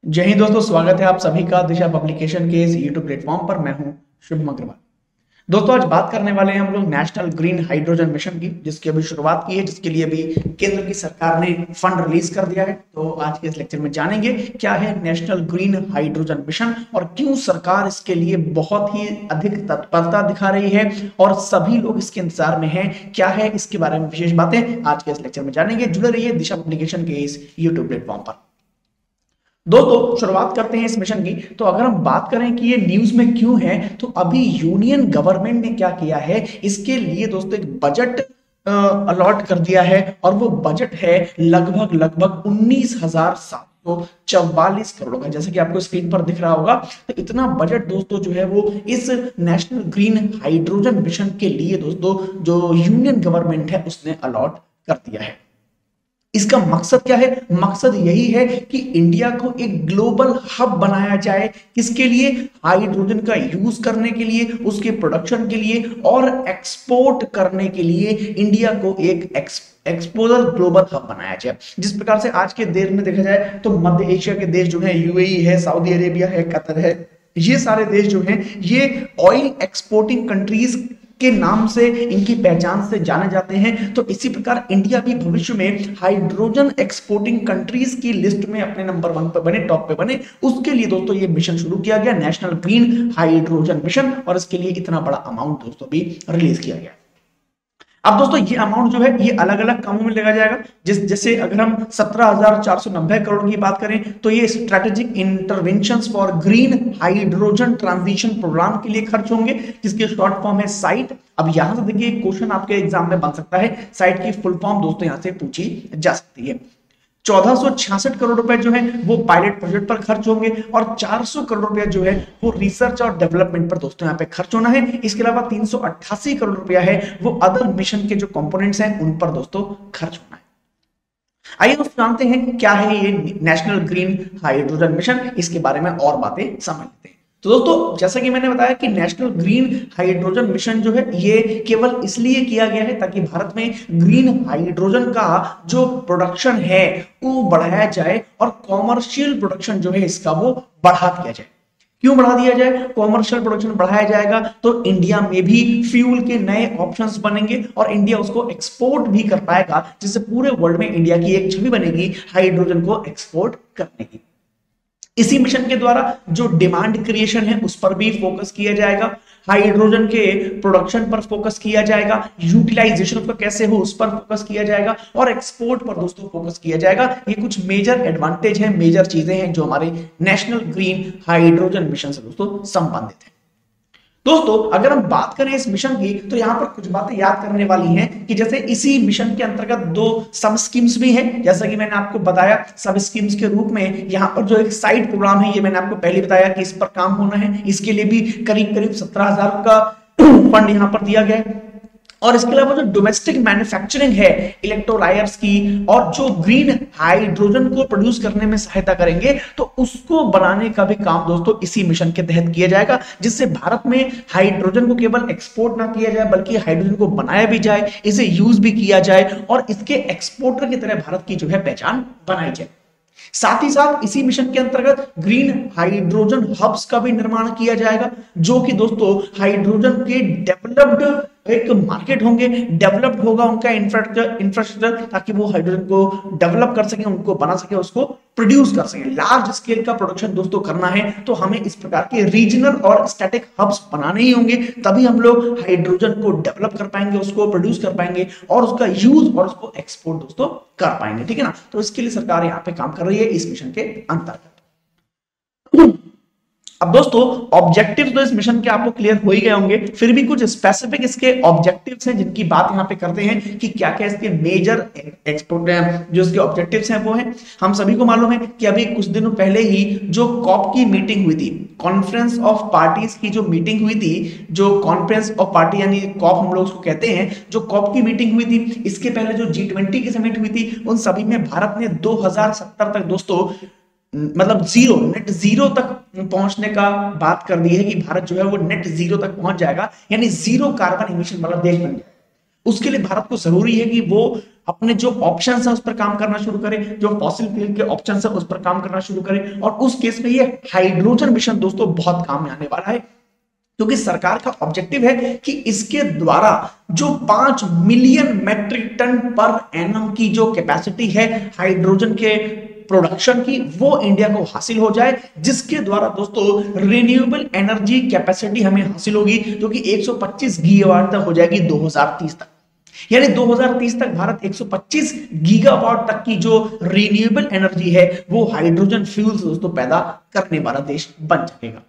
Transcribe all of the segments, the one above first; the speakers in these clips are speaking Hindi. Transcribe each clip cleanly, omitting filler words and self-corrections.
जय हिंद दोस्तों, स्वागत है आप सभी का दिशा पब्लिकेशन के इस यूट्यूब प्लेटफॉर्म पर। मैं हूं शुभम अग्रवाल। दोस्तों, आज बात करने वाले हैं हम लोग नेशनल ग्रीन हाइड्रोजन मिशन की, जिसकी अभी शुरुआत की है, जिसके लिए अभी केंद्र की सरकार ने फंड रिलीज कर दिया है। तो आज के इस लेक्चर में जानेंगे क्या है नेशनल ग्रीन हाइड्रोजन मिशन और क्यों सरकार इसके लिए बहुत ही अधिक तत्परता दिखा रही है और सभी लोग इसके इंतजार में हैं। क्या है इसके बारे में विशेष बातें आज के इस लेक्चर में जानेंगे। जुड़े रहिए दिशा पब्लिकेशन के इस यूट्यूब प्लेटफॉर्म पर। दोस्तों, शुरुआत करते हैं इस मिशन की। तो अगर हम बात करें कि ये न्यूज में क्यों है, तो अभी यूनियन गवर्नमेंट ने क्या किया है, इसके लिए दोस्तों एक बजट अलॉट कर दिया है और वो बजट है लगभग 19,744 करोड़ का, जैसे कि आपको स्क्रीन पर दिख रहा होगा। तो इतना बजट दोस्तों जो है वो इस नेशनल ग्रीन हाइड्रोजन मिशन के लिए दोस्तों जो यूनियन गवर्नमेंट है उसने अलॉट कर दिया है। इसका मकसद क्या है? मकसद यही है कि इंडिया को एक ग्लोबल हब बनाया जाए। किसके लिए? हाइड्रोजन का यूज करने के लिए, उसके प्रोडक्शन के लिए और एक्सपोर्ट करने के लिए इंडिया को एक एक्सपोजर ग्लोबल हब बनाया जाए। जिस प्रकार से आज के देश में देखा जाए तो मध्य एशिया के देश जो है, यूएई है, सऊदी अरेबिया है, कतर है, ये सारे देश जो हैं ये ऑयल एक्सपोर्टिंग कंट्रीज के नाम से, इनकी पहचान से जाने जाते हैं। तो इसी प्रकार इंडिया भी भविष्य में हाइड्रोजन एक्सपोर्टिंग कंट्रीज की लिस्ट में अपने नंबर 1 पे बने, टॉप पे बने। उसके लिए दोस्तों ये मिशन शुरू किया गया, नेशनल ग्रीन हाइड्रोजन मिशन, और इसके लिए इतना बड़ा अमाउंट दोस्तों भी रिलीज किया गया। अब दोस्तों ये अमाउंट जो है ये अलग अलग कामों में लगाया जाएगा। जैसे अगर हम 17,490 करोड़ की बात करें तो ये strategic interventions for green hydrogen transition programme के लिए खर्च होंगे, जिसकी शॉर्ट फॉर्म है साइट। अब यहां से देखिए क्वेश्चन आपके एग्जाम में बन सकता है, साइट की फुल फॉर्म दोस्तों यहां से पूछी जा सकती है। 1466 करोड़ रुपए जो है वो पायलट प्रोजेक्ट पर खर्च होंगे और 400 करोड़ रुपए जो है वो रिसर्च और डेवलपमेंट पर दोस्तों यहाँ पे खर्च होना है। इसके अलावा 388 करोड़ रुपया है वो अदर मिशन के जो कंपोनेंट्स हैं उन पर दोस्तों खर्च होना है। आइए दोस्तों जानते हैं क्या है ये नेशनल ग्रीन हाइड्रोजन मिशन, इसके बारे में और बातें समझ लेते हैं। तो दोस्तों जैसा कि मैंने बताया कि नेशनल ग्रीन हाइड्रोजन मिशन जो है ये केवल इसलिए किया गया है ताकि भारत में ग्रीन हाइड्रोजन का जो प्रोडक्शन है वो बढ़ाया जाए और कॉमर्शियल प्रोडक्शन जो है इसका वो बढ़ा दिया जाए। क्यों बढ़ा दिया जाए? कॉमर्शियल प्रोडक्शन बढ़ाया जाएगा तो इंडिया में भी फ्यूल के नए ऑप्शंस बनेंगे और इंडिया उसको एक्सपोर्ट भी कर पाएगा, जिससे पूरे वर्ल्ड में इंडिया की एक छवि बनेगी हाइड्रोजन को एक्सपोर्ट करने की। इसी मिशन के द्वारा जो डिमांड क्रिएशन है उस पर भी फोकस किया जाएगा, हाइड्रोजन के प्रोडक्शन पर फोकस किया जाएगा, यूटिलाइजेशन उसका कैसे हो उस पर फोकस किया जाएगा और एक्सपोर्ट पर दोस्तों फोकस किया जाएगा। ये कुछ मेजर एडवांटेज हैं, मेजर चीजें हैं जो हमारे नेशनल ग्रीन हाइड्रोजन मिशन से दोस्तों संबंधित है। दोस्तों अगर हम बात करें इस मिशन की तो यहां पर कुछ बातें याद करने वाली हैं कि जैसे इसी मिशन के अंतर्गत 2 सब स्कीम्स भी हैं। जैसा कि मैंने आपको बताया सब स्कीम्स के रूप में यहां पर जो एक साइड प्रोग्राम है ये मैंने आपको पहले बताया कि इस पर काम होना है। इसके लिए भी करीब 17,000 का फंड यहां पर दिया गया है। और इसके अलावा जो डोमेस्टिक मैन्युफैक्चरिंग है इलेक्ट्रोलाइजर्स की और जो ग्रीन हाइड्रोजन को प्रोड्यूस करने में सहायता करेंगे तो उसको बनाने का भी काम दोस्तों इसी मिशन के तहत किया जाएगा, जिससे भारत में हाइड्रोजन को केवल एक्सपोर्ट ना किया जाए बल्कि हाइड्रोजन को बनाया भी जाए, इसे यूज भी किया जाए और इसके एक्सपोर्टर की तरह भारत की जो है पहचान बनाई जाए। साथ ही साथ इसी मिशन के अंतर्गत ग्रीन हाइड्रोजन हब्स का भी निर्माण किया जाएगा, जो कि दोस्तों हाइड्रोजन के डेवलप्ड एक मार्केट होंगे, डेवलप्ड होगा उनका इंफ्रास्ट्रक्चर ताकि वो हाइड्रोजन को डेवलप कर सके, उनको बना सके, उसको प्रोड्यूस कर सके। लार्ज स्केल का प्रोडक्शन दोस्तों करना है तो हमें इस प्रकार के रीजनल और स्टैटिक हब्स बनाने ही होंगे, तभी हम लोग हाइड्रोजन को डेवलप कर पाएंगे, उसको प्रोड्यूस कर पाएंगे और उसका यूज और उसको एक्सपोर्ट दोस्तों कर पाएंगे। ठीक है ना? तो इसके लिए सरकार यहाँ पे काम कर रही है इस मिशन के अंतर्गत। अब दोस्तों ऑब्जेक्टिव्स तो इस मिशन के आपको क्लियर हो ही गए होंगे, फिर भी कुछ स्पेसिफिक इसके ऑब्जेक्टिव्स हैं जिनकी बात यहाँ पे करते हैं कि क्या क्या इसके मेजर एक्सपोर्ट जो इसके ऑब्जेक्टिव्स हैं वो हैं। हम सभी को मालूम है कि अभी कुछ दिनों पहले ही जो कॉप की मीटिंग हुई थी, कॉन्फ्रेंस ऑफ पार्टीज की जो मीटिंग हुई थी, जो कॉन्फ्रेंस ऑफ पार्टी यानी कॉप हम लोग उसको कहते हैं, जो कॉप की मीटिंग हुई थी, इसके पहले जो G20 की समिट हुई थी, उन सभी में भारत ने 2070 तक दोस्तों मतलब नेट जीरो तक पहुंचने का बात कर दी है कि भारत जो है वो नेट जीरो तक पहुंच जाएगा, यानी जीरो कार्बन इमिशन वाला देश बन जाएगा। उसके लिए भारत को जरूरी है कि वो अपने जो ऑप्शन है उस पर काम करना शुरू करे, जो फॉसिल फ्यूल के ऑप्शन है उस पर काम करना शुरू करे। और उस केस में ये हाइड्रोजन मिशन दोस्तों बहुत काम में आने वाला है, क्योंकि सरकार का ऑब्जेक्टिव है कि इसके द्वारा जो 5 million metric ton per annum की जो कैपेसिटी है हाइड्रोजन के प्रोडक्शन की, वो इंडिया को हासिल हो जाए, जिसके द्वारा दोस्तों रिन्यूएबल एनर्जी कैपेसिटी हमें हासिल होगी, जो कि 125 गीगावाट तक हो जाएगी 2030 तक। यानी 2030 तक भारत 125 गीगावाट तक की जो रिन्यूएबल एनर्जी है वो हाइड्रोजन फ्यूल्स दोस्तों पैदा करने वाला देश बन सकेगा।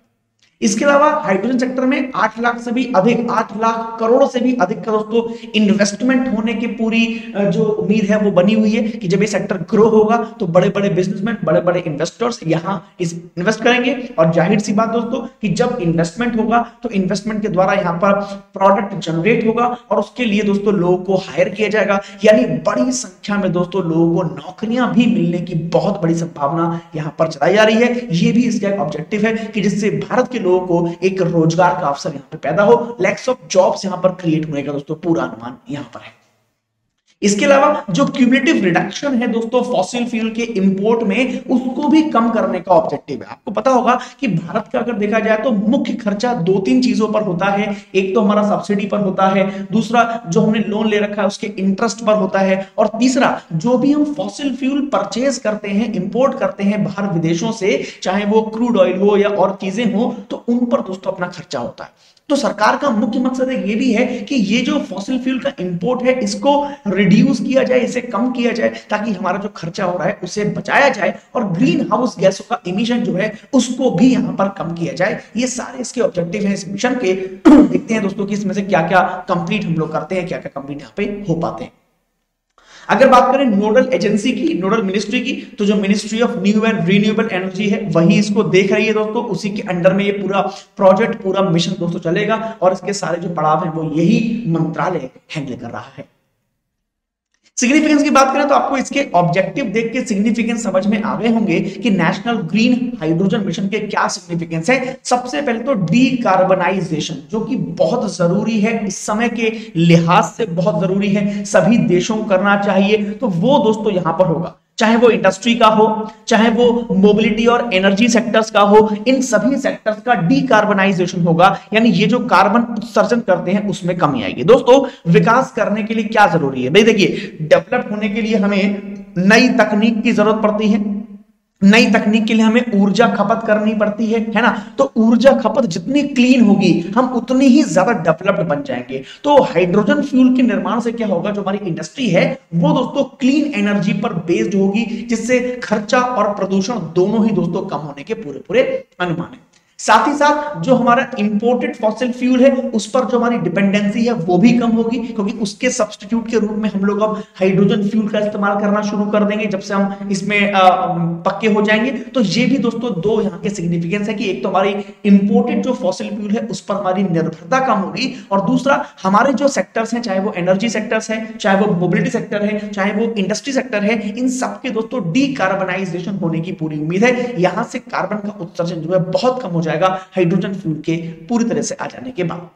इसके अलावा हाइड्रोजन सेक्टर में 8 लाख से भी अधिक, 8 लाख करोड़ से भी अधिक का दोस्तों इन्वेस्टमेंट होने की पूरी जो उम्मीद है वो बनी हुई है कि जब ये सेक्टर ग्रो होगा तो बड़े बड़े बिजनेसमैन, बड़े बड़े इन्वेस्टर्स यहां इन्वेस्ट करेंगे। और जाहिर सी बात दोस्तों कि जब इन्वेस्टमेंट होगा तो इन्वेस्टमेंट के द्वारा यहाँ पर प्रोडक्ट जनरेट होगा और उसके लिए दोस्तों लोगों को हायर किया जाएगा, यानी बड़ी संख्या में दोस्तों लोगों को नौकरियां भी मिलने की बहुत बड़ी संभावना यहाँ पर चलाई जा रही है। ये भी इसका एक ऑब्जेक्टिव है कि जिससे भारत के लोगों को एक रोजगार का अवसर यहां पे पैदा हो, लैक्स ऑफ जॉब्स यहां पर क्रिएट होने का दोस्तों पूरा अनुमान यहां पर है। इसके अलावा जो क्यूमुलेटिव रिडक्शन है दोस्तों फॉसिल फ्यूल के इंपोर्ट में, उसको भी कम करने का ऑब्जेक्टिव है। आपको पता होगा कि भारत का अगर देखा जाए तो मुख्य खर्चा 2-3 चीजों पर होता है। एक तो हमारा सब्सिडी पर होता है, दूसरा जो हमने लोन ले रखा है उसके इंटरेस्ट पर होता है, और तीसरा जो भी हम फॉसिल फ्यूल परचेज करते हैं, इंपोर्ट करते हैं बाहर विदेशों से, चाहे वो क्रूड ऑयल हो या और चीजें हो, तो उन पर दोस्तों अपना खर्चा होता है। तो सरकार का मुख्य मकसद ये भी है कि ये जो फॉसिल फ्यूल का इंपोर्ट है इसको रिड्यूस किया जाए, इसे कम किया जाए, ताकि हमारा जो खर्चा हो रहा है उसे बचाया जाए और ग्रीन हाउस गैसों का इमिशन जो है उसको भी यहां पर कम किया जाए। ये सारे इसके ऑब्जेक्टिव हैं इस मिशन के। देखते हैं दोस्तों कि इसमें से क्या क्या कंप्लीट हम लोग करते हैं, क्या क्या कंप्लीट यहाँ पे हो पाते हैं। अगर बात करें नोडल एजेंसी की, नोडल मिनिस्ट्री की, तो जो ministry of new and renewable energy है वही इसको देख रही है दोस्तों। उसी के अंडर में ये पूरा प्रोजेक्ट, पूरा मिशन दोस्तों चलेगा और इसके सारे जो पड़ाव हैं वो यही मंत्रालय हैंडल कर रहा है। सिग्निफिकेंस की बात करें तो आपको इसके ऑब्जेक्टिव देख के सिग्निफिकेंस समझ में आ गए होंगे कि नेशनल ग्रीन हाइड्रोजन मिशन के क्या सिग्निफिकेंस है। सबसे पहले तो डीकार्बनाइजेशन, जो कि बहुत जरूरी है, इस समय के लिहाज से बहुत जरूरी है, सभी देशों को करना चाहिए। तो वो दोस्तों यहां पर होगा, चाहे वो इंडस्ट्री का हो, चाहे वो मोबिलिटी और एनर्जी सेक्टर्स का हो, इन सभी सेक्टर्स का डीकार्बनाइजेशन होगा, यानी ये जो कार्बन उत्सर्जन करते हैं उसमें कमी आएगी। दोस्तों विकास करने के लिए क्या जरूरी है भाई, देखिए डेवलप होने के लिए हमें नई तकनीक की जरूरत पड़ती है, नई तकनीक के लिए हमें ऊर्जा खपत करनी पड़ती है ना। तो ऊर्जा खपत जितनी क्लीन होगी हम उतनी ही ज्यादा डेवलप्ड बन जाएंगे। तो हाइड्रोजन फ्यूल के निर्माण से क्या होगा, जो हमारी इंडस्ट्री है वो दोस्तों क्लीन एनर्जी पर बेस्ड होगी, जिससे खर्चा और प्रदूषण दोनों ही दोस्तों कम होने के पूरे पूरे अनुमान है। साथ ही साथ जो हमारा इंपोर्टेड फॉसिल फ्यूल है उस पर जो हमारी डिपेंडेंसी है वो भी कम होगी, क्योंकि उसके सब्स्टिट्यूट के रूप में हम लोग अब हाइड्रोजन फ्यूल का इस्तेमाल करना शुरू कर देंगे जब से हम इसमें पक्के हो जाएंगे। तो ये भी दोस्तों दो यहाँ के सिग्निफिकेंस है कि एक तो हमारी इंपोर्टेड जो फॉसिल फ्यूल है उस पर हमारी निर्भरता कम होगी, और दूसरा हमारे जो सेक्टर्स हैं, चाहे वो एनर्जी सेक्टर्स है, चाहे वो मोबिलिटी सेक्टर है, चाहे वो इंडस्ट्री सेक्टर है, इन सबके दोस्तों डीकार्बनाइजेशन होने की पूरी उम्मीद है। यहां से कार्बन का उत्सर्जन जो है बहुत कम हो जाएगा हाइड्रोजन फ्यूल के पूरी तरह से आ जाने के बाद।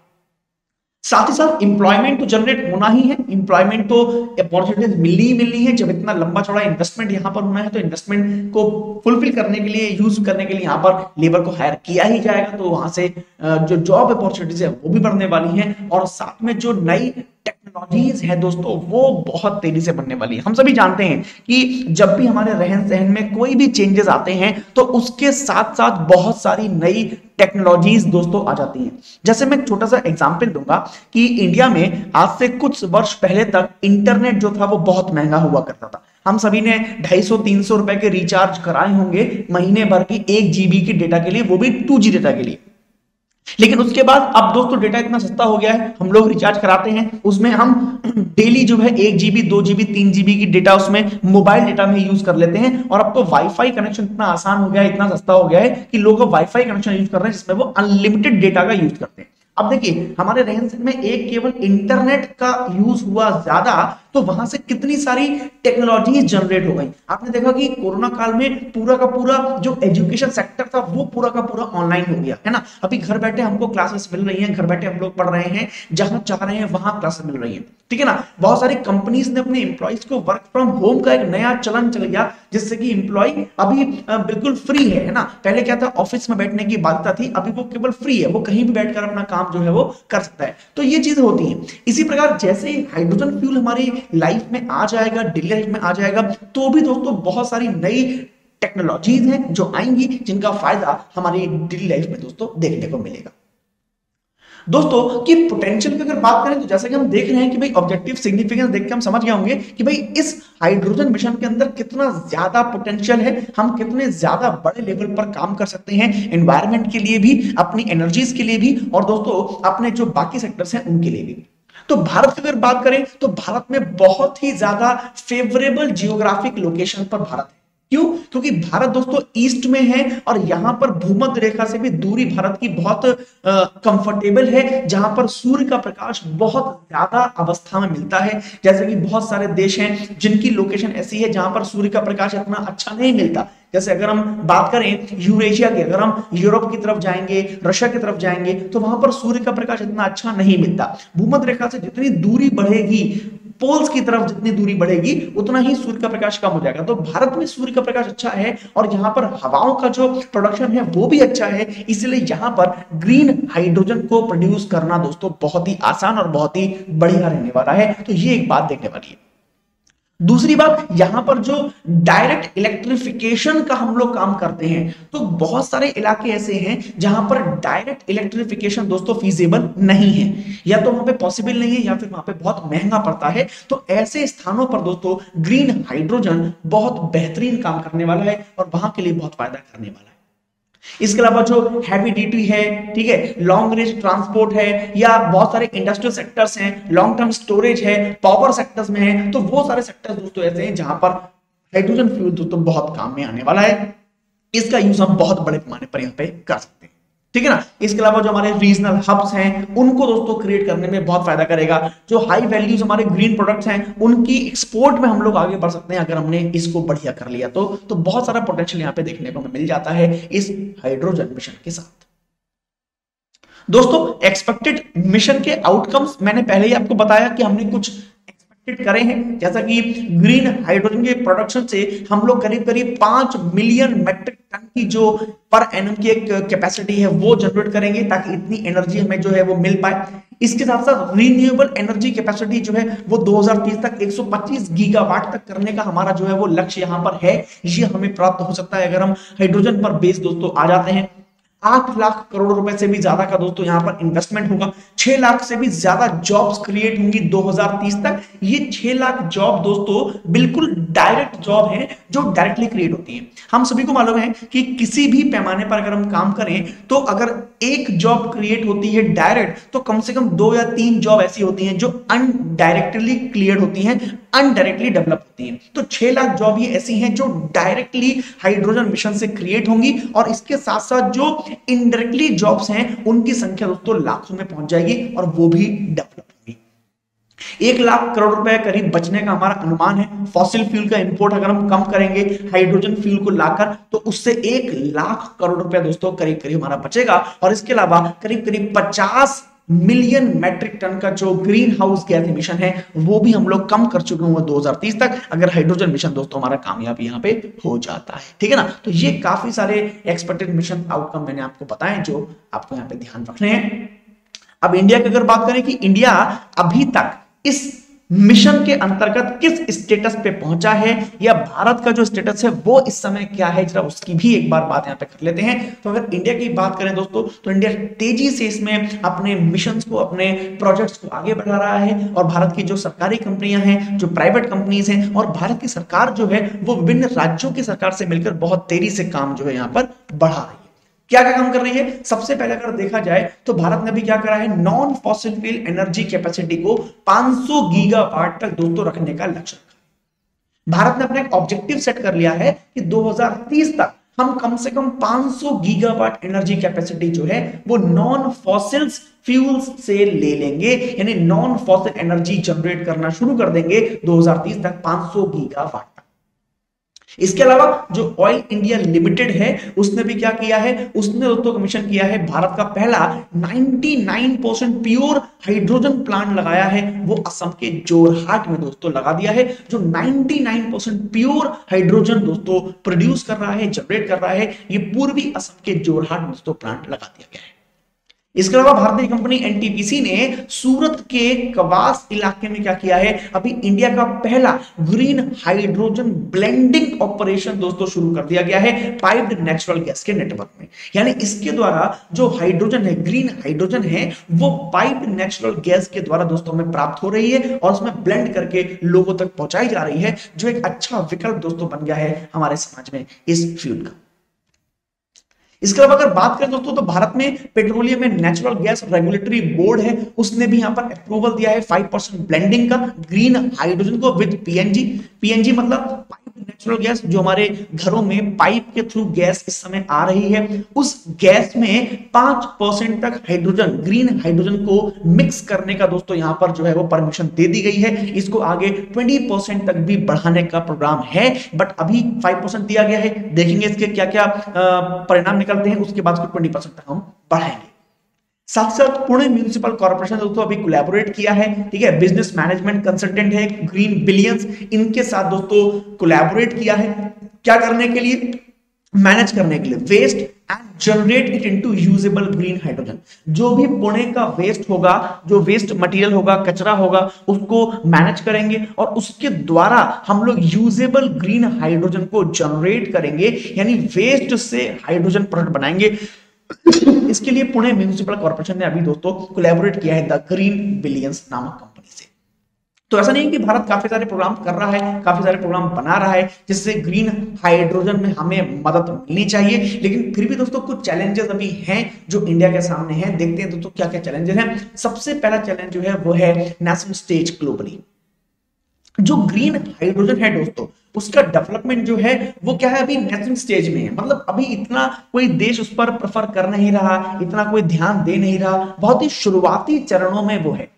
साथ ही साथ इंप्लॉयमेंट तो जनरेट होना ही है, इंप्लॉयमेंट तो अपॉर्चुनिटीज मिलनी ही मिलनी है। जब इतना लंबा चौड़ा इन्वेस्टमेंट यहां पर होना है तो इन्वेस्टमेंट को फुलफिल करने के लिए, यूज करने के लिए यहां पर लेबर को हायर किया ही जाएगा, तो वहां से जो जॉब अपॉर्चुनिटीज है वो भी बढ़ने वाली हैं। और साथ में जो नई टेक्नोलॉजीज है दोस्तों वो बहुत तेजी से बनने वाली है। हम सभी जानते हैं कि जब भी हमारे रहन सहन में कोई भी चेंजेस आते हैं तो उसके साथ साथ बहुत सारी नई टेक्नोलॉजीज दोस्तों आ जाती हैं। जैसे मैं एक छोटा सा एग्जांपल दूंगा कि इंडिया में आज से कुछ वर्ष पहले तक इंटरनेट जो था वो बहुत महंगा हुआ करता था। हम सभी ने 250-300 रुपए के रिचार्ज कराए होंगे महीने भर की 1 GB की डेटा के लिए, वो भी 2G डेटा के लिए। लेकिन उसके बाद अब दोस्तों डेटा इतना सस्ता हो गया है, हम लोग रिचार्ज कराते हैं, उसमें हम डेली जो है 1 GB 2 GB 3 GB की डेटा उसमें मोबाइल डेटा में यूज कर लेते हैं। और अब तो वाईफाई कनेक्शन इतना आसान हो गया है, इतना सस्ता हो गया है कि लोग वाईफाई कनेक्शन यूज कर रहे हैं जिसमें वो अनलिमिटेड डेटा का यूज करते हैं। अब देखिए हमारे रहन सहन में एक केवल इंटरनेट का यूज हुआ ज्यादा, तो वहां से कितनी सारी टेक्नोलॉजी जनरेट हो गई। आपने देखा कि कोरोना काल में पूरा का पूरा जो एजुकेशन सेक्टर था वो पूरा का पूरा ऑनलाइन हो गया है ना। अभी घर बैठे हमको क्लासेस मिल रही हैं, घर बैठे हम लोग पढ़ रहे हैं, जहां चाह रहे हैं वहां क्लासेस मिल रही हैं, ठीक है ना। बहुत सारी कंपनीज ने अपने एम्प्लॉइज को वर्क फ्रॉम होम का एक नया चलन चल गया, जिससे कि एम्प्लॉय अभी बिल्कुल फ्री है ना। पहले क्या था, ऑफिस में बैठने की बाध्यता थी, अभी वो केवल फ्री है, वो कहीं भी बैठकर अपना काम जो है वो कर सकता है। तो ये चीज होती है। इसी प्रकार जैसे हाइड्रोजन फ्यूल हमारी लाइफ में आ जाएगा, डेली लाइफ में आ जाएगा, तो भी दोस्तों बहुत सारी नई टेक्नोलॉजीज हैं जो आएंगी, जिनका फायदा हमारी डेली लाइफ में दोस्तों देखने को मिलेगा। दोस्तों की पोटेंशियल की अगर बात करें तो जैसा कि हम देख रहे हैं कि भाई ऑब्जेक्टिव सिग्निफिकेंस देख के हम समझ गए होंगे कि भाई इस हाइड्रोजन मिशन के अंदर कितना ज्यादा पोटेंशियल है, हम कितने ज्यादा बड़े लेवल पर काम कर सकते हैं, एनवायरनमेंट के लिए भी, अपनी एनर्जीज के लिए भी, और दोस्तों अपने जो बाकी सेक्टर्स हैं उनके लिए भी। तो भारत की अगर बात करें तो भारत में बहुत ही ज्यादा फेवरेबल जियोग्राफिक लोकेशन पर भारत है। क्यों? क्योंकि भारत दोस्तों ईस्ट में है और यहां पर भूमध्य रेखा से भी दूरी भारत की बहुत कंफर्टेबल है, जहां पर सूर्य का प्रकाश बहुत ज्यादा अवस्था में मिलता है। जैसे कि बहुत सारे देश हैं जिनकी लोकेशन ऐसी है जहां पर सूर्य का प्रकाश इतना अच्छा नहीं मिलता। जैसे अगर हम बात करें यूरेशिया की, अगर हम यूरोप की तरफ जाएंगे, रशिया की तरफ जाएंगे, तो वहां पर सूर्य का प्रकाश इतना अच्छा नहीं मिलता। भूमध्य रेखा से जितनी दूरी बढ़ेगी, पोल्स की तरफ जितनी दूरी बढ़ेगी, उतना ही सूर्य का प्रकाश कम हो जाएगा। तो भारत में सूर्य का प्रकाश अच्छा है और यहाँ पर हवाओं का जो प्रोडक्शन है वो भी अच्छा है, इसलिए यहाँ पर ग्रीन हाइड्रोजन को प्रोड्यूस करना दोस्तों बहुत ही आसान और बहुत ही बढ़िया रहने वाला है। तो ये एक बात देखने वाली है। दूसरी बात, यहां पर जो डायरेक्ट इलेक्ट्रिफिकेशन का हम लोग काम करते हैं, तो बहुत सारे इलाके ऐसे हैं जहां पर डायरेक्ट इलेक्ट्रिफिकेशन दोस्तों फीजिबल नहीं है, या तो वहां पे पॉसिबल नहीं है या फिर वहां पे बहुत महंगा पड़ता है। तो ऐसे स्थानों पर दोस्तों ग्रीन हाइड्रोजन बहुत बेहतरीन काम करने वाला है और वहां के लिए बहुत फायदा करने वाला है। इसके अलावा जो हैवी ड्यूटी है, ठीक है, लॉन्ग रेंज ट्रांसपोर्ट है, या बहुत सारे इंडस्ट्रियल सेक्टर्स हैं, लॉन्ग टर्म स्टोरेज है, पावर सेक्टर्स में है, तो वो सारे सेक्टर्स दोस्तों ऐसे हैं जहां पर हाइड्रोजन फ्यूल दोस्तों बहुत काम में आने वाला है। इसका यूज हम बहुत बड़े पैमाने पर यहाँ पे कर सकते हैं, ठीक है ना। इसके अलावा जो हमारे रीजनल हब्स हैं उनको दोस्तों क्रिएट करने में बहुत फायदा करेगा। जो हाई वैल्यूज हमारे ग्रीन प्रोडक्ट्स हैं उनकी एक्सपोर्ट में हम लोग आगे बढ़ सकते हैं अगर हमने इसको बढ़िया कर लिया तो बहुत सारा पोटेंशियल यहाँ पे देखने को मिल जाता है इस हाइड्रोजन मिशन के साथ। दोस्तों एक्सपेक्टेड मिशन के आउटकम्स मैंने पहले ही आपको बताया कि हमने कुछ एक्सपेक्टेड करे हैं, जैसा कि ग्रीन हाइड्रोजन के प्रोडक्शन से हम लोग करीब करीब 5 मिलियन मेट्रिक टन की जो पर एनम की एक कैपेसिटी है वो जनरेट करेंगे, ताकि इतनी एनर्जी हमें जो है वो मिल पाए। इसके साथ साथ रिन्यूएबल एनर्जी कैपेसिटी जो है वो 2030 तक 125 गीगावाट तक करने का हमारा जो है वो लक्ष्य यहां पर है। ये हमें प्राप्त हो सकता है अगर हम हाइड्रोजन पर बेस दोस्तों आ जाते हैं। 8 लाख करोड़ रुपए से भी ज्यादा का दोस्तों यहां पर इन्वेस्टमेंट होगा। 6 लाख से भी ज्यादा जॉब्स क्रिएट होंगी 2030 तक। ये 6 लाख जॉब दोस्तों बिल्कुल डायरेक्ट जॉब है जो डायरेक्टली क्रिएट होती है। हम सभी को मालूम है कि किसी भी पैमाने पर अगर हम काम करें तो अगर एक जॉब क्रिएट होती है डायरेक्ट, तो कम से कम 2 या 3 जॉब ऐसी होती हैं जो अनडायरेक्टली क्रिएट होती हैं, अनडायरेक्टली डेवलप होती हैं। तो 6 लाख जॉब ये ऐसी हैं जो डायरेक्टली हाइड्रोजन मिशन से क्रिएट होंगी, और इसके साथ साथ जो इनडायरेक्टली जॉब्स हैं उनकी संख्या दोस्तों लाखों में पहुंच जाएगी और वो भी डेवलप होगी। 1 लाख करोड़ रुपए करीब बचने का हमारा अनुमान है। फॉसिल फ्यूल का इंपोर्ट अगर हम कम करेंगे हाइड्रोजन फ्यूल को लाकर, तो उससे 1 लाख करोड़ रुपए दोस्तों करीब करीब हमारा बचेगा। और इसके अलावा करीब करीब 50 मिलियन मैट्रिक टन का जो ग्रीन हाउस गैस इमिशन है वो भी हम लोग कम कर चुके होंगे 2030 तक, अगर हाइड्रोजन मिशन दोस्तों हमारा कामयाब यहाँ पे हो जाता है, ठीक है ना। तो ये काफी सारे एक्सपेक्टेड मिशन आउटकम मैंने आपको बताए जो आपको यहाँ पे ध्यान रखने हैं। अब इंडिया की अगर बात करें कि इंडिया अभी तक इस मिशन के अंतर्गत किस स्टेटस पे पहुंचा है, या भारत का जो स्टेटस है वो इस समय क्या है, जरा उसकी भी एक बार बात यहां पे कर लेते हैं। तो अगर इंडिया की बात करें दोस्तों, तो इंडिया तेजी से इसमें अपने मिशंस को, अपने प्रोजेक्ट्स को आगे बढ़ा रहा है। और भारत की जो सरकारी कंपनियां हैं, जो प्राइवेट कंपनीज हैं, और भारत की सरकार जो है वो विभिन्न राज्यों की सरकार से मिलकर बहुत तेजी से काम जो है यहाँ पर बढ़ा रही है। क्या क्या काम कर रही है? सबसे पहले अगर देखा जाए तो भारत ने भी क्या करा है, non fossil fuel energy capacity को 500 गीगावाट तक दोस्तों रखने का लक्ष्य रखा है। भारत ने अपना एक ऑब्जेक्टिव सेट कर लिया है कि 2030 तक हम कम से कम 500 गीगावाट एनर्जी कैपेसिटी जो है वो नॉन फॉसिल्स फ्यूल्स से ले लेंगे, यानी नॉन फॉसिल एनर्जी जनरेट करना शुरू कर देंगे 2030 तक 500 गीगावाट। इसके अलावा जो ऑयल इंडिया लिमिटेड है उसने भी क्या किया है, उसने दोस्तों कमीशन किया है भारत का पहला 99% प्योर हाइड्रोजन प्लांट लगाया है, वो असम के जोरहाट में दोस्तों लगा दिया है, जो 99% प्योर हाइड्रोजन दोस्तों प्रोड्यूस कर रहा है, जनरेट कर रहा है, ये पूर्वी असम के जोरहाट में दोस्तों प्लांट लगा दिया गया है। इसके अलावा भारतीय कंपनी एनटीपीसी ने सूरत के कवास इलाके में क्या किया है, अभी इंडिया का पहला ग्रीन हाइड्रोजन ब्लेंडिंग ऑपरेशन दोस्तों शुरू कर दिया गया है पाइप्ड नेचुरल गैस के नेटवर्क में। यानी इसके द्वारा जो हाइड्रोजन है, ग्रीन हाइड्रोजन है, वो पाइप्ड नेचुरल गैस के द्वारा दोस्तों हमें प्राप्त हो रही है और उसमें ब्लेंड करके लोगों तक पहुंचाई जा रही है, जो एक अच्छा विकल्प दोस्तों बन गया है हमारे समाज में इस फ्यूल का। इसके अलावा अगर बात करें दोस्तों तो भारत में petroleum and natural gas regulatory board है, उसने भी यहां पर अप्रूवल दिया है 5% ब्लेंडिंग का ग्रीन हाइड्रोजन को विद पीएनजी। पीएनजी मतलब नेचुरल गैस, जो हमारे घरों में पाइप के थ्रू गैस इस समय आ रही है, उस गैस में 5% तक हाइड्रोजन, ग्रीन हाइड्रोजन को मिक्स करने का दोस्तों यहां पर जो है वो परमिशन दे दी गई है। इसको आगे 20% तक भी बढ़ाने का प्रोग्राम है, बट अभी 5% दिया गया है, देखेंगे इसके क्या क्या परिणाम निकलते हैं, उसके बाद 20% तक हम बढ़ाएंगे। साथ साथ पुणे म्यूनिसिपल कॉर्पोरेशन दोस्तों अभी कोलैबोरेट किया है, ठीक है, बिजनेस मैनेजमेंट कंसल्टेंट है ग्रीन बिलियंस, इनके साथ दोस्तों कोलैबोरेट किया है, क्या करने के लिए, मैनेज करने के लिए waste and generate it into usable green hydrogen. जो भी पुणे का वेस्ट होगा, जो वेस्ट मटेरियल होगा, कचरा होगा, उसको मैनेज करेंगे और उसके द्वारा हम लोग यूजेबल ग्रीन हाइड्रोजन को जनरेट करेंगे, यानी वेस्ट से हाइड्रोजन प्रोडक्ट बनाएंगे। इसके लिए पुणे म्यूनिसिपल कॉर्पोरेशन ने अभी दोस्तों कोलैबोरेट किया है द ग्रीन बिलियंस नामक कंपनी से। तो ऐसा नहीं कि भारत काफी सारे प्रोग्राम कर रहा है, काफी सारे प्रोग्राम बना रहा है जिससे ग्रीन हाइड्रोजन में हमें मदद मिलनी चाहिए, लेकिन फिर भी दोस्तों कुछ चैलेंजेस अभी हैं जो इंडिया के सामने हैं। देखते हैं दोस्तों क्या क्या चैलेंजेस हैं। सबसे पहला चैलेंज जो है वो है नेशनल स्टेज ग्लोबली। जो ग्रीन हाइड्रोजन है दोस्तों, उसका डेवलपमेंट जो है वो क्या है, अभी नेशनल स्टेज में है, मतलब अभी इतना कोई देश उस पर प्रेफर कर नहीं रहा, इतना कोई ध्यान दे नहीं रहा, बहुत ही शुरुआती चरणों में वो है।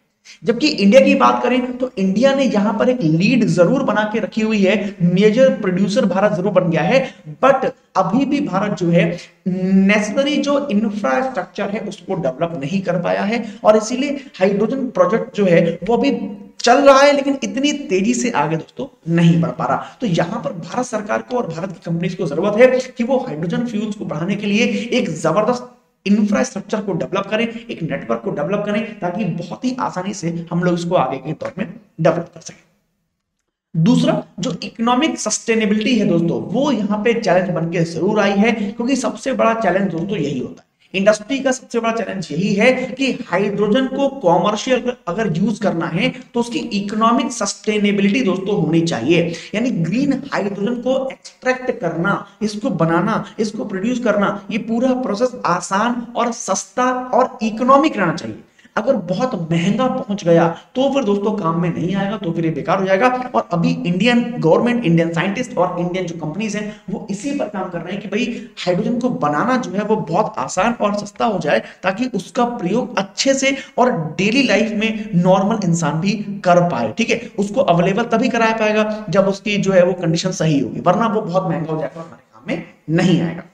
जबकि इंडिया की बात करें तो इंडिया ने यहां पर एक लीड जरूर बना के रखी हुई है, मेजर प्रोड्यूसर भारत जरूर बन गया है, बट अभी भी भारत जो है नेसेसरी जो इंफ्रास्ट्रक्चर है उसको डेवलप नहीं कर पाया है, और इसीलिए हाइड्रोजन प्रोजेक्ट जो है वो अभी चल रहा है लेकिन इतनी तेजी से आगे दोस्तों नहीं बढ़ पा रहा। तो यहां पर भारत सरकार को और भारत की कंपनीज को जरूरत है कि वो हाइड्रोजन फ्यूल्स को बढ़ाने के लिए एक जबरदस्त इंफ्रास्ट्रक्चर को डेवलप करें, एक नेटवर्क को डेवलप करें, ताकि बहुत ही आसानी से हम लोग इसको आगे के दौर में डेवलप कर सकें। दूसरा जो इकोनॉमिक सस्टेनेबिलिटी है दोस्तों, वो यहाँ पे चैलेंज बन के जरूर आई है, क्योंकि सबसे बड़ा चैलेंज दोस्तों यही होता है, इंडस्ट्री का सबसे बड़ा चैलेंज यही है कि हाइड्रोजन को कॉमर्शियल अगर यूज करना है तो उसकी इकोनॉमिक सस्टेनेबिलिटी दोस्तों होनी चाहिए। यानी ग्रीन हाइड्रोजन को एक्सट्रैक्ट करना, इसको बनाना, इसको प्रोड्यूस करना, ये पूरा प्रोसेस आसान और सस्ता और इकोनॉमिक रहना चाहिए। अगर बहुत महंगा पहुंच गया तो फिर दोस्तों काम में नहीं आएगा, तो फिर ये बेकार हो जाएगा। और अभी इंडियन गवर्नमेंट, इंडियन साइंटिस्ट और इंडियन जो कंपनीज हैं वो इसी पर काम कर रहे हैं कि भाई हाइड्रोजन को बनाना जो है वो बहुत आसान और सस्ता हो जाए, ताकि उसका प्रयोग अच्छे से और डेली लाइफ में नॉर्मल इंसान भी कर पाए। ठीक है, उसको अवेलेबल तभी कराया पाएगा जब उसकी जो है वो कंडीशन सही होगी, वरना वो बहुत महंगा हो जाएगा और हमारे काम में नहीं आएगा।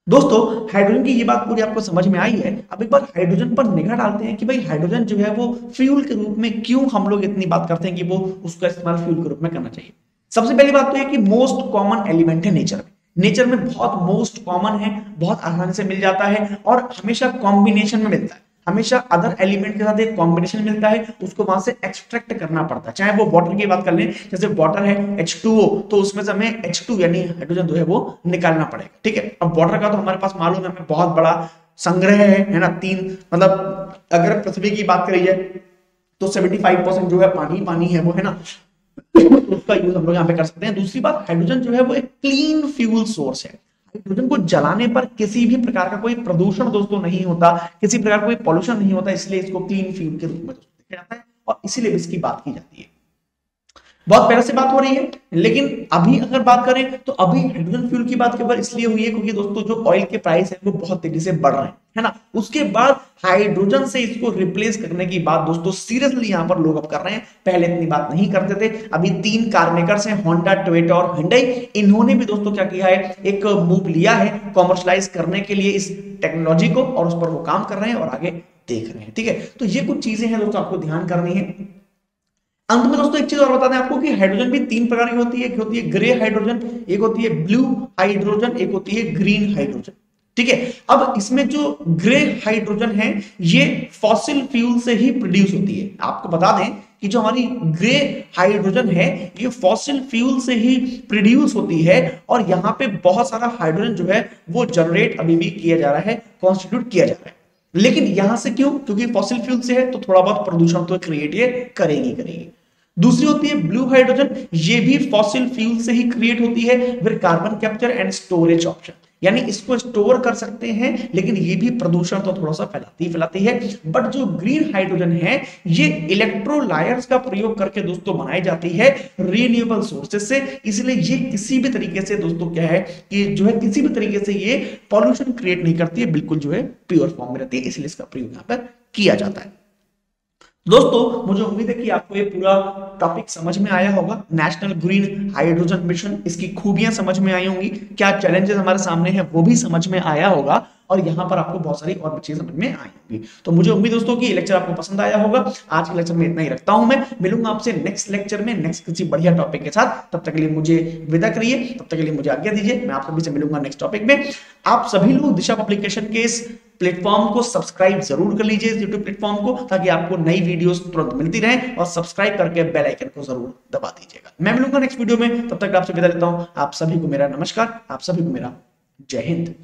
दोस्तों हाइड्रोजन की ये बात पूरी आपको समझ में आई है। अब एक बार हाइड्रोजन पर निगाह डालते हैं कि भाई हाइड्रोजन जो है वो फ्यूल के रूप में क्यों हम लोग इतनी बात करते हैं कि वो उसका इस्तेमाल फ्यूल के रूप में करना चाहिए। सबसे पहली बात तो ये कि मोस्ट कॉमन एलिमेंट है नेचर में, नेचर में बहुत मोस्ट कॉमन है, बहुत आसानी से मिल जाता है और हमेशा कॉम्बिनेशन में मिलता है, हमेशा अदर एलिमेंट के साथ एक कॉम्बिनेशन मिलता है, उसको वहां से एक्सट्रैक्ट करना पड़ता है। चाहे वो वाटर की बात कर लें, जैसे वाटर है H2O, तो उसमें से हमें H2 यानी हाइड्रोजन जो है वो निकालना पड़ेगा। ठीक है, अब वाटर का तो हमारे पास मालूम है हमें बहुत बड़ा संग्रह है ना, 3 मतलब अगर पृथ्वी की बात करी जाए तो 75% जो है पानी है वो, है ना, तो उसका यूज हम लोग यहाँ पे कर सकते हैं। दूसरी बात, हाइड्रोजन जो है वो एक क्लीन फ्यूल सोर्स है, हाइड्रोजन को जलाने पर किसी भी प्रकार का कोई प्रदूषण दोस्तों नहीं होता, किसी प्रकार का कोई पॉल्यूशन नहीं होता, इसलिए इसको क्लीन फ्यूल के रूप में देखा जाता है और इसीलिए इसकी बात की जाती है। बहुत पहले से बात हो रही है, लेकिन अभी अगर बात करें तो अभी हाइड्रोजन फ्यूल की बात केवल इसलिए हुई है क्योंकि दोस्तों जो ऑयल के प्राइस है वो बहुत तेजी से बढ़ रहे हैं, है ना। उसके बाद हाइड्रोजन से इसको रिप्लेस करने की बात दोस्तों सीरियसली यहां पर लोग अब कर रहे हैं, पहले इतनी बात नहीं करते थे। अभी 3 कार मेकर्स हैं, होंडा, टोयोटा और hyundai, इन्होंने भी दोस्तों क्या किया है, एक मूव लिया है कॉमर्शलाइज करने के लिए इस टेक्नोलॉजी को, और उस पर वो काम कर रहे हैं और आगे देख रहे हैं, ठीक है। तो ये कुछ चीजें हैं दोस्तों आपको ध्यान करनी है। अंत में दोस्तों एक चीज और बता दें आपको कि हाइड्रोजन भी 3 प्रकार की होती है, एक होती है ग्रे हाइड्रोजन, एक होती है ब्लू हाइड्रोजन, एक होती है ग्रीन हाइड्रोजन, ठीक है। अब इसमें जो ग्रे हाइड्रोजन है ये फॉसिल फ्यूल से ही प्रोड्यूस होती है। आपको बता दें कि जो हमारी ग्रे हाइड्रोजन है ये फॉसिल फ्यूल से ही प्रोड्यूस होती है, और यहां पे बहुत सारा हाइड्रोजन जो है वो जनरेट अभी भी किया जा रहा है, कॉन्स्टिट्यूट किया जा रहा है। लेकिन यहां से क्यों, क्योंकि फॉसिल फ्यूल से है तो थोड़ा बहुत प्रदूषण तो क्रिएट ये करेगी। दूसरी होती है ब्लू हाइड्रोजन, ये भी फॉसिल फ्यूल से ही क्रिएट होती है with carbon capture and storage option, यानी इसको स्टोर कर सकते हैं, लेकिन ये भी प्रदूषण तो थोड़ा सा फैलाती है। बट जो ग्रीन हाइड्रोजन है ये इलेक्ट्रोलायर्स का प्रयोग करके दोस्तों बनाई जाती है रीन्यूएबल सोर्सेज से, इसलिए ये किसी भी तरीके से दोस्तों क्या है कि जो है किसी भी तरीके से ये पॉल्यूशन क्रिएट नहीं करती है, बिल्कुल जो है प्योर फॉर्म में रहती है, इसलिए इसका प्रयोग यहां पर किया जाता है। दोस्तों मुझे उम्मीद है कि आपको ये पूरा टॉपिक समझ में आया होगा, नेशनल ग्रीन हाइड्रोजन मिशन, इसकी खूबियां समझ में आई होंगी, क्या चैलेंजेस हमारे सामने हैं वो भी समझ में आया होगा, और यहाँ पर आपको बहुत सारी और चीजें समझ में आई होंगी। तो मुझे उम्मीद दोस्तों कि ये लेक्चर आपको पसंद आया होगा। आज के लेक्चर में इतना ही रखता हूं, मैं मिलूंगा आपसे नेक्स्ट लेक्चर में नेक्स्ट किसी बढ़िया टॉपिक के साथ। तब तक के लिए मुझे विदा करिए, तब तक के लिए मुझे आज्ञा दीजिए, मैं आप सभी से मिलूंगा नेक्स्ट टॉपिक में। आप सभी लोग दिशा पब्लिकेशन के इस प्लेटफॉर्म को सब्सक्राइब जरूर कर लीजिए, इस यूट्यूब प्लेटफॉर्म को, ताकि आपको नई वीडियोस तुरंत मिलती रहे, और सब्सक्राइब करके बेल आइकन को जरूर दबा दीजिएगा। मैं मिलूंगा नेक्स्ट वीडियो में, तब तक आपसे विदा लेता हूं। आप सभी को मेरा नमस्कार, आप सभी को मेरा जय हिंद।